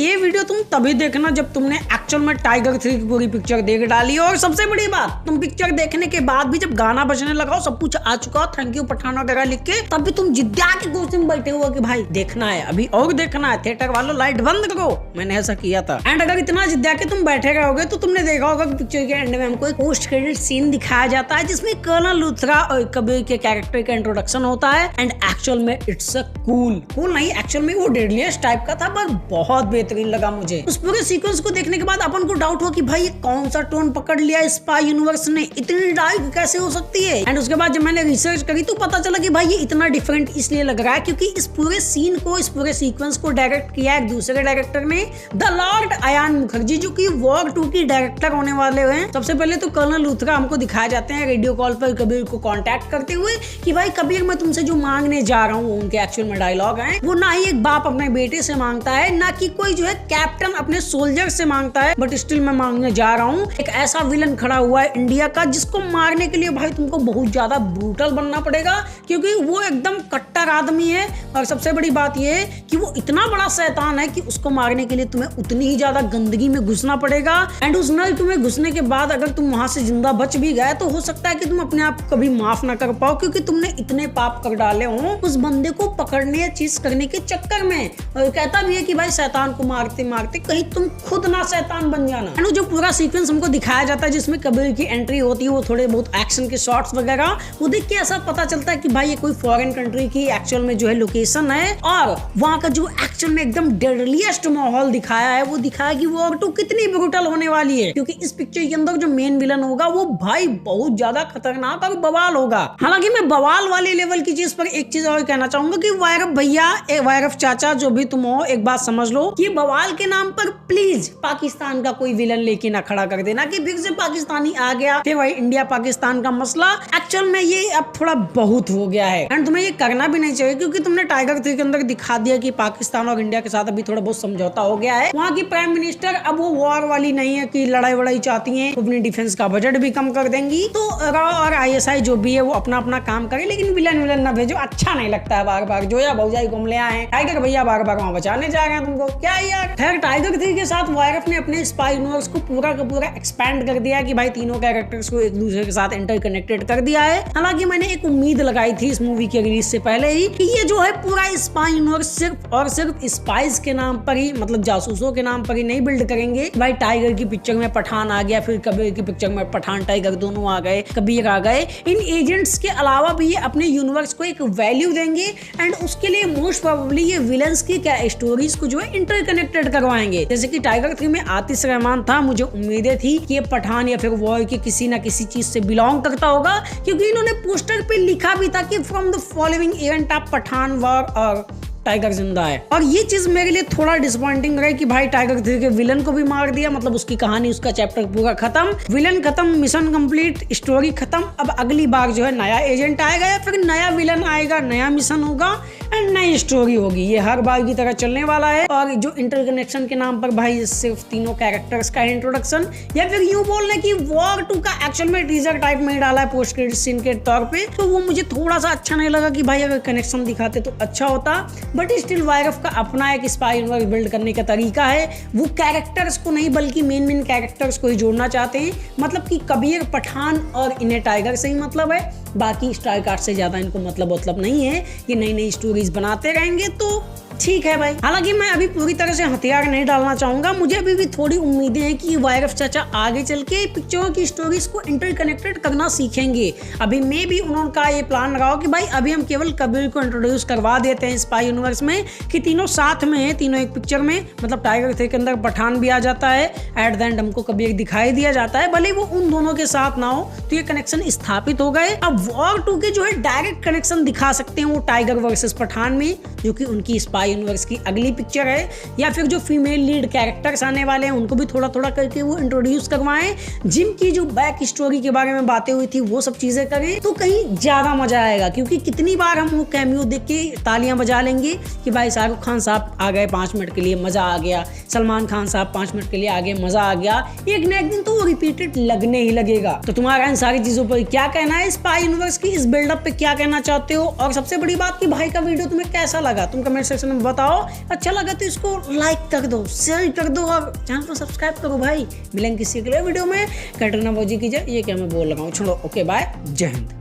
ये वीडियो तुम तभी देखना जब तुमने एक्चुअल में टाइगर 3 की पूरी पिक्चर देख डाली हो। और सबसे बड़ी बात, तुम पिक्चर देखने के बाद भी जब गाना बजने लगा हो, सब कुछ आ चुका हो, थैंक यू पठान वगैरह लिख के, तब भी तुम जिद्दा के कुछ दिन बैठे हुए कि भाई देखना है, अभी और देखना है, थिएटर वालों लाइट बंद करो। मैंने ऐसा किया था। एंड अगर इतना जिद्दा के तुम बैठे रहोगे तो तुमने देखा होगा कि पिक्चर के एंड में हमको एक पोस्ट क्रेडिट सीन दिखाया जाता है जिसमें कर्नल लूथरा और कबीर के कैरेक्टर का इंट्रोडक्शन होता है। एंड एक्चुअल में इट्स अ कूल नहीं, एक्चुअल में वो डेडलीस्ट टाइप का था, पर बहुत बेहतरीन लगा मुझे। उस पूरे सीक्वेंस को देखने के बाद अपन को डाउट हुआ कि भाई ये कौन सा टोन पकड़ लिया स्पाई यूनिवर्स ने, इतनी डार्क कैसे हो सकती है। एंड उसके बाद जब मैंने रिसर्च करी तो पता चला कि भाई ये इतना डिफरेंट इसलिए लग रहा है क्योंकि इस पूरे सीन को, इस पूरे सीक्वेंस को डायरेक्ट किया एक दूसरे डायरेक्टर ने, द लॉर्ड अयान मुखर्जी, जो कि वॉर 2 की डायरेक्टर होने वाले हैं। सबसे पहले तो कर्नल लूथरा हमको दिखाए जाते हैं रेडियो कॉल पर कबीर को कांटेक्ट करते हुए कि भाई कबीर मैं तुमसे जो मांगने जा रहा हूँ, उनके एक्चुअल में डायलॉग है, वो ना ही एक बाप अपने बेटे से मांगता है, ना कि कोई जो है कैप्टन अपने सोल्जर से मांगता है, बट स्टिल मैं मांगने जा रहा हूँ। एक ऐसा विलन खड़ा हुआ है इंडिया का जिसको मारने के लिए भाई तुमको बहुत ज्यादा ब्रूटल बनना पड़ेगा क्योंकि वो एकदम कट्टर आदमी है। और सबसे बड़ी बात ये है कि वो इतना बड़ा शैतान है कि उसको मारने के लिए तुम्हें उतनी ही ज्यादा गंदगी में घुसना पड़ेगा। एंड उस नल में घुसने के बाद अगर तुम वहां से जिंदा बच भी गए तो हो सकता है कि तुम अपने आप को कभी माफ ना कर पाओ क्योंकि तुमने इतने पाप कर डाले हो उस बंदे को पकड़ने या चीज करने के चक्कर में। और कहता भी है कि भाई शैतान को मारते मारते कहीं तुम खुद ना शैतान बन जाना। एंड जो पूरा सीक्वेंस हमको दिखाया जाता है जिसमें कबीर की एंट्री होती है, वो थोड़े बहुत एक्शन के शॉट्स वगैरह, वो देख के ऐसा पता चलता है कि भाई ये कोई फॉरेन कंट्री की एक्चुअल में जो है लोकेशन है और वहां का जो एक्चुअल में एकदम डेडलीस्ट माहौल दिखाया है, वो दिखाया कि वॉर 2 कितनी ब्रूटल होने वाली है क्योंकि इस पिक्चर के अंदर जो मेन विलन होगा वो भाई बहुत ज्यादा खतरनाक और बवाल होगा। हालांकि मैं बवाल वाले लेवल की चीज पर एक चीज और कहना चाहूंगा कि वायरफ भैया, वायरफ चाचा, जो भी तुम हो, एक बात समझ लो कि बवाल के नाम पर प्लीज पाकिस्तान का कोई विलन लेके ना खड़ा कर देना कि फिर से पाकिस्तानी आ गया, फिर वही इंडिया पाकिस्तान का मसला। एक्चुअल में ये अब थोड़ा बहुत हो गया है एंड तुम्हें ये करना भी नहीं चाहिए क्योंकि तुमने टाइगर 3 के अंदर दिखा दिया कि पाकिस्तान और इंडिया के साथ अभी थोड़ा बहुत समझौता हो गया है। वहाँ की प्राइम मिनिस्टर अब वो वॉर वाली नहीं है कि लड़ाई वड़ाई चाहती है, अपनी डिफेंस का बजट भी कम कर देंगी। तो रॉ और ISI जो भी है वो अपना अपना काम करे, लेकिन विलन ना भेजो, अच्छा नहीं लगता है बार बार। जो या भौजाई घूम ले आए टाइगर भैया बार बार वहाँ बचाने जा रहे हैं तुमको, क्या यार। खैर टाइगर 3 के साथ वायरफ ने अपने स्पाई यूनिवर्स को पूरा का पूरा एक्सपैंड कर दिया कि भाई तीनों कैरेक्टर्स को एक दूसरे के साथ इंटरकनेक्टेड कर दिया है। हालांकि मैंने एक उम्मीद लगाई थी इस मूवी के रिलीज से पहले ही कि ये जो है पूरा स्पाई यूनिवर्स सिर्फ और सिर्फ स्पाइस के नाम पर ही, मतलब जासूसों के नाम पर ही नहीं बिल्ड करेंगे। भाई टाइगर की पिक्चर में पठान आ गया, फिर कबीर की पिक्चर में पठान टाइगर दोनों आ गए, कबीर आ गए। इन एजेंट्स के अलावा भी ये अपने यूनिवर्स को एक वैल्यू देंगे एंड उसके लिए मोस्ट प्रोबेबली ये विलन्स की क्या स्टोरीज को जो है इंटरकनेक्टेड करवाएंगे। जैसे कि टाइगर 3 में आतिश रहमान था, मुझे उम्मीदें थी कि ये पठान या फिर वॉर की किसी ना किसी चीज से बिलोंग करता होगा क्योंकि इन्होंने पोस्टर पे लिखा भी था कि from the following event of Pathaan War और टाइगर जिंदा है। और ये चीज मेरे लिए थोड़ा डिसअपॉइंटिंग रही कि भाई टाइगर 3 के विलन को भी मार दिया, मतलब उसकी कहानी, उसका चैप्टर पूरा खत्म, विलन खत्म, मिशन कंप्लीट, स्टोरी खत्म। अब अगली बार जो है नया एजेंट आएगा या फिर नया विलन आएगा, नया मिशन होगा एंड नई स्टोरी होगी। ये हर बार की तरह चलने वाला है। और जो इंटरकनेक्शन के नाम पर भाई सिर्फ तीनों कैरेक्टर्स का इंट्रोडक्शन या फिर यूं बोलने की वॉर 2 का एक्चुअल में टीजर टाइप में डाला है पोस्ट क्रेडिट सीन के तौर पे, तो वो मुझे थोड़ा सा अच्छा नहीं लगा कि भाई अगर कनेक्शन दिखाते तो अच्छा होता। बट स्टिल वायरफ का अपना एक स्पाई यूनिवर्स बिल्ड करने का तरीका है, वो कैरेक्टर्स को नहीं बल्कि मेन कैरेक्टर्स को ही जोड़ना चाहते हैं। मतलब कि कबीर, पठान और इन्हें टाइगर से ही मतलब है, बाकी स्टार कास्ट से ज्यादा इनको मतलब नहीं है। ये नई नई स्टोरीज बनाते रहेंगे तो ठीक है भाई। हालांकि मैं अभी पूरी तरह से हथियार नहीं डालना चाहूंगा, मुझे अभी भी थोड़ी उम्मीदें हैं कि वायरफ चाचा आगे चल के पिक्चरों की स्टोरीज को इंटरकनेक्टेड करना सीखेंगे। अभी मे भी उनका ये प्लान रहा हो कि भाई अभी हम केवल कबीर को इंट्रोड्यूस करवा देते हैं स्पाई यूनिवर्स में कि तीनों साथ में है, तीनों एक पिक्चर में, मतलब टाइगर 3 के अंदर पठान भी आ जाता है, एट द एंड हमको कबीर दिखाई दिया जाता है, भले वो उन दोनों के साथ ना हो तो ये कनेक्शन स्थापित हो गए। अब वॉर 2 के जो है डायरेक्ट कनेक्शन दिखा सकते हैं वो टाइगर वर्सेस पठान में, जो कि उनकी स्पाई यूनिवर्स की अगली पिक्चर है, या फिर जो फीमेल लीड कैरेक्टर्स आने वाले हैं उनको भी थोड़ा थोड़ा करके वो इंट्रोड्यूस करवाएं। जिम की जो बैक स्टोरी के बारे में बातें हुई थी वो सब चीजें करें तो कहीं ज्यादा मजा आएगा। क्योंकि कितनी बार हम वो कैमियो देख के तालियां बजा लेंगे कि भाई शाहरुख खान साहब आ गए 5 मिनट के लिए, मजा आ गया, सलमान खान साहब 5 मिनट के लिए आ गए, मजा आ गया। एक न एक दिन तो वो रिपीटेड लगने ही लगेगा। तो तुम्हारा इन सारी चीजों पर क्या कहना है, स्पाई यूनिवर्स की इस बिल्डअप पे क्या कहना चाहते हो, और सबसे बड़ी बात कि भाई का वीडियो तुम्हें कैसा लगा, तुम कमेंट सेक्शन में बताओ। अच्छा लगा तो इसको लाइक कर दो, शेयर कर दो और चैनल को सब्सक्राइब करो भाई। मिलेंगे किसी अगले वीडियो में। कैटरीना फौजी की जय, ये क्या मैं बोल रहा हूँ, छोड़ो। ओके बाय, जय हिंद।